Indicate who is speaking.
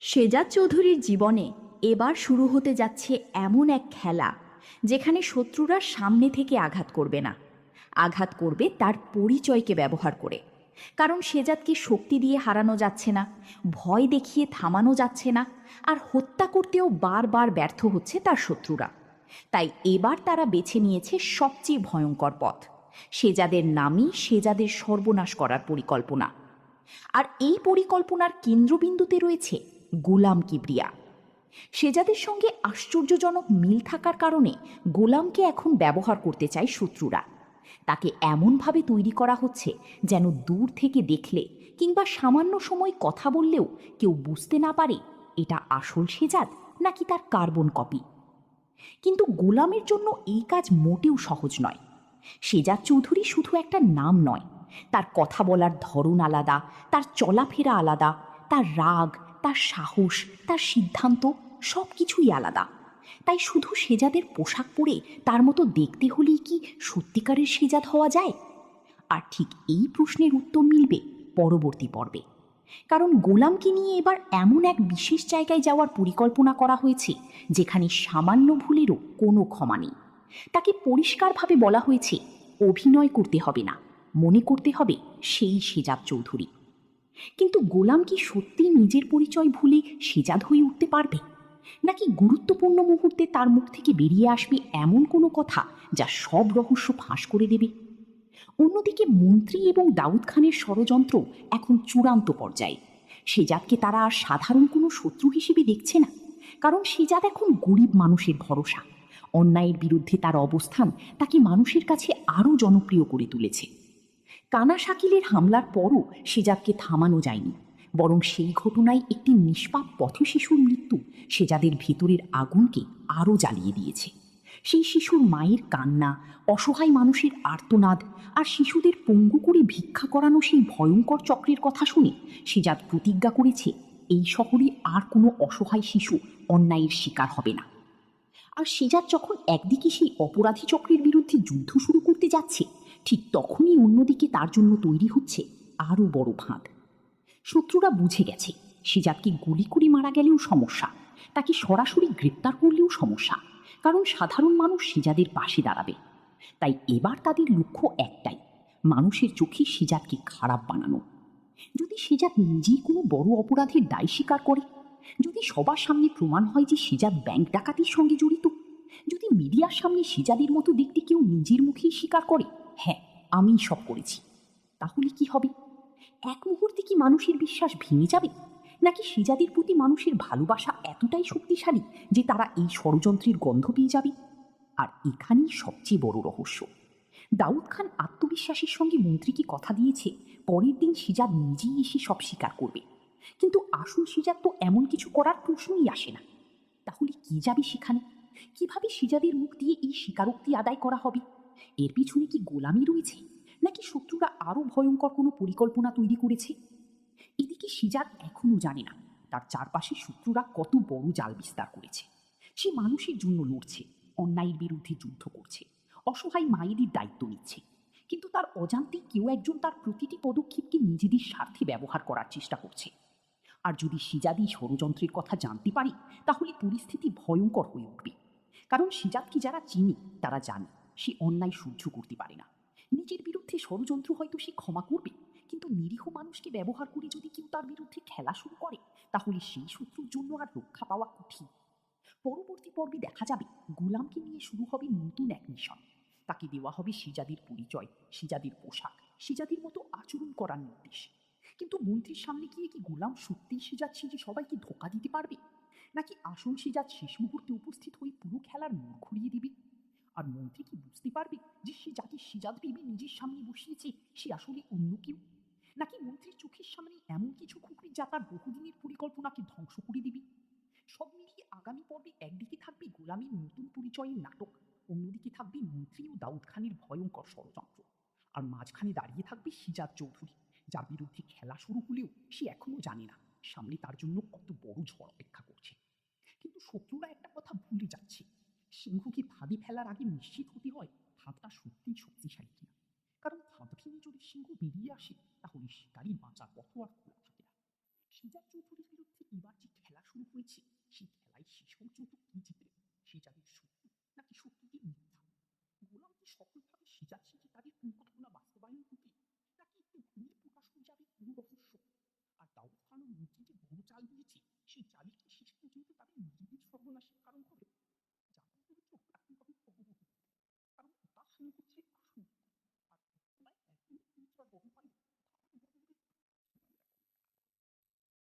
Speaker 1: শেজাদ চৌধুরীর জীবনে এবার শুরু হতে যাচ্ছে এমন এক খেলা যেখানে শত্রুরা সামনে থেকে আঘাত করবে না, আঘাত করবে তার পরিচয়কে ব্যবহার করে। কারণ শেজাদকে শক্তি দিয়ে হারানো যাচ্ছে না, ভয় দেখিয়ে থামানো যাচ্ছে না, আর হত্যা করতেও বারবার ব্যর্থ হচ্ছে তার শত্রুরা। তাই এবার তারা বেছে নিয়েছে সবচেয়ে ভয়ঙ্কর পথ, শেজাদের নামই শেজাদের সর্বনাশ করার পরিকল্পনা। আর এই পরিকল্পনার কেন্দ্রবিন্দুতে রয়েছে গোলাম কিবরিয়া। শেজাদের সঙ্গে আশ্চর্যজনক মিল থাকার কারণে গোলামকে এখন ব্যবহার করতে চায় শত্রুরা। তাকে এমনভাবে তৈরি করা হচ্ছে যেন দূর থেকে দেখলে কিংবা সামান্য সময় কথা বললেও কেউ বুঝতে না পারে এটা আসল শেজাদ নাকি তার কার্বন কপি। কিন্তু গোলামের জন্য এই কাজ মোটেও সহজ নয়। শেজাদ চৌধুরী শুধু একটা নাম নয়, তার কথা বলার ধরন আলাদা, তার চলাফেরা আলাদা, তার রাগ, তার সাহস, তার সিদ্ধান্ত সব কিছুই আলাদা। তাই শুধু শেজাদের পোশাক পরে তার মতো দেখতে হলেই কি সত্যিকারের শেজাদ হওয়া যায়? আর ঠিক এই প্রশ্নের উত্তর মিলবে পরবর্তী পর্বে। কারণ গোলামকে নিয়ে এবার এমন এক বিশেষ জায়গায় যাওয়ার পরিকল্পনা করা হয়েছে যেখানে সামান্য ভুলেরও কোনো ক্ষমা নেই। তাকে পরিষ্কারভাবে বলা হয়েছে অভিনয় করতে হবে না, মনে করতে হবে সেই শেজাদ চৌধুরী। কিন্তু গোলাম কি সত্যিই নিজের পরিচয় ভুলে শেজাদ হয়ে উঠতে পারবে, নাকি গুরুত্বপূর্ণ মুহূর্তে তার মুখ থেকে বেরিয়ে আসবে এমন কোনো কথা যা সব রহস্য ফাঁস করে দেবে? অন্যদিকে মন্ত্রী এবং দাউদ খানের ষড়যন্ত্র এখন চূড়ান্ত পর্যায়ে। শেজাদকে তারা আর সাধারণ কোনো শত্রু হিসেবে দেখছে না, কারণ শেজাদ এখন গরিব মানুষের ভরসা। অন্যায়ের বিরুদ্ধে তার অবস্থান তাকে মানুষের কাছে আরও জনপ্রিয় করে তুলেছে। কানা শাকিলের হামলার পরও শেজাদকে থামানো যায়নি, বরং সেই ঘটনায় একটি নিষ্পাপ পথশিশুর মৃত্যু শেজাদের ভেতরের আগুনকে আরও জ্বালিয়ে দিয়েছে। সেই শিশুর মায়ের কান্না, অসহায় মানুষের আর্তনাদ আর শিশুদের পঙ্গু করে ভিক্ষা করানো সেই ভয়ঙ্কর চক্রের কথা শুনে শেজাদ প্রতিজ্ঞা করেছে এই শহরে আর কোনো অসহায় শিশু অন্যায়ের শিকার হবে না। আর শেজাদ যখন একদিকে সেই অপরাধী চক্রের বিরুদ্ধে যুদ্ধ শুরু করতে যাচ্ছে, ঠিক তখনই অন্যদিকে তার জন্য তৈরি হচ্ছে আরও বড় ফাঁদ। শত্রুরা বুঝে গেছে শেজাদকে গুলি করে মারা গেলেও সমস্যা, তাকে সরাসরি গ্রেপ্তার করলেও সমস্যা, কারণ সাধারণ মানুষ শেজাদের পাশে দাঁড়াবে। তাই এবার তাদের লক্ষ্য একটাই, মানুষের চোখে শেজাদকে খারাপ বানানো। যদি শেজাদ নিজেই কোনো বড় অপরাধের দায় স্বীকার করে, যদি সবার সামনে প্রমাণ হয় যে শেজাদ ব্যাংক ডাকাতির সঙ্গে জড়িত, যদি মিডিয়ার সামনে শেজাদের মতো দেখতে কেউ নিজের মুখেই স্বীকার করে হ্যাঁ আমিই সব করেছি, তাহলে কি হবে? এক মুহূর্তে কি মানুষের বিশ্বাস ভেঙে যাবে, নাকি শেজাদের প্রতি মানুষের ভালোবাসা এতটাই শক্তিশালী যে তারা এই ষড়যন্ত্রের গন্ধ পেয়ে যাবে? আর এখানেই সবচেয়ে বড় রহস্য। দাউদ খান আত্মবিশ্বাসের সঙ্গে মন্ত্রীকে কথা দিয়েছে পরের দিন শেজাদ নিজেই এসে সব স্বীকার করবে, কিন্তু আসল শেজাদ তো এমন কিছু করার প্রশ্নই আসে না। তাহলে কি যাবে সেখানে? কিভাবে শেজাদের মুখ দিয়ে এই স্বীকারোক্তি আদায় করা হবে? এর পিছনে কি গোলামি রয়েছে, নাকি শত্রুরা আরো ভয়ঙ্কর কোনো পরিকল্পনা তৈরি করেছে? এদিকে শেজাদ এখনো জানে না তার চারপাশে শত্রুরা কত বড় জাল বিস্তার করেছে। সে মানুষের জন্য লড়ছে, অন্যায়ের বিরুদ্ধে যুদ্ধ করছে, অসহায় মায়েদের দায়িত্ব নিচ্ছে, কিন্তু তার অজান্তে কেউ একজন তার প্রতিটি পদক্ষেপকে নিজেদের স্বার্থে ব্যবহার করার চেষ্টা করছে। আর যদি শেজাদ এই ষড়যন্ত্রের কথা জানতে পারে, তাহলে পরিস্থিতি ভয়ঙ্কর হয়ে উঠবে। কারণ শেজাদকে যারা চিনে তারা জানে সে অন্যায় সহ্য করতে পারে না। নিজের বিরুদ্ধে ষড়যন্ত্র হয়তো সে ক্ষমা করবে, কিন্তু নিরীহ মানুষকে ব্যবহার করে যদি কেউ তার বিরুদ্ধে খেলা শুরু করে, তাহলে সেই শত্রুর জন্য আর রক্ষা পাওয়া কঠিন। পরবর্তী পর্বে দেখা যাবে গোলামকে নিয়ে শুরু হবে নতুন এক মিশন। তাকে দেওয়া হবে শেজাদের পরিচয়, শেজাদের পোশাক, শেজাদের মতো আচরণ করার নির্দেশ। কিন্তু মন্ত্রীর সামনে গিয়ে কি গোলাম সত্যিই শেজাচ্ছে যে সবাইকে ধোঁকা দিতে পারবে, নাকি আসল শেজাদ শেষ মুহূর্তে উপস্থিত হয়ে পুরো খেলার মোড় ঘুরিয়ে দিবে? আর মন্ত্রী কি বুঝতে পারবে যে সে যাকে শেজাদ ভেবে নিজের সামনে বসিয়েছে সে আসলে অন্য কেউ? নাকি মন্ত্রীর চোখের সামনে এমন কিছু খুঁকড়ি যা তার বহুদিনের পরিকল্পনাকে ধ্বংস করে দিবে? সব মিলিয়ে আগামী পর্বে একদিকে থাকবে গোলামীর নতুন পরিচয়ের নাটক, অন্যদিকে থাকবে মন্ত্রী ও দাউদ খানের ভয়ঙ্কর ষড়যন্ত্র, আর মাঝখানে দাঁড়িয়ে থাকবে শেজাদ চৌধুরী, যার বিরুদ্ধে খেলা শুরু হলেও সে এখনো জানে না সামনে তার জন্য কত বড় ঝড় অপেক্ষা করছে। কিন্তু শত্রুরা একটা কথা ভুলে যাচ্ছে, সিংহকে ফাঁদে ফেলার আগে নিশ্চিত হতে হয় ফাঁদটা সত্যিই শক্তিশালী কিনা। কারণ ফাঁদ ভেঙে যদি সিংহ বেরিয়ে আসে, তাহলে শিকারী বাঁচার পথও আর খোলা থাকে না। শেজাদ চৌধুরীর বিরুদ্ধে এবার যে খেলা
Speaker 2: হয়েছে সেই খেলায় শেষ পর্যন্ত কি জিতবে, সে যাদের সত্যি নাকি সত্যিই মিথ্যা। গোলাম কি সফলভাবে সিজাচ্ছেন যে তাদের কোন কথা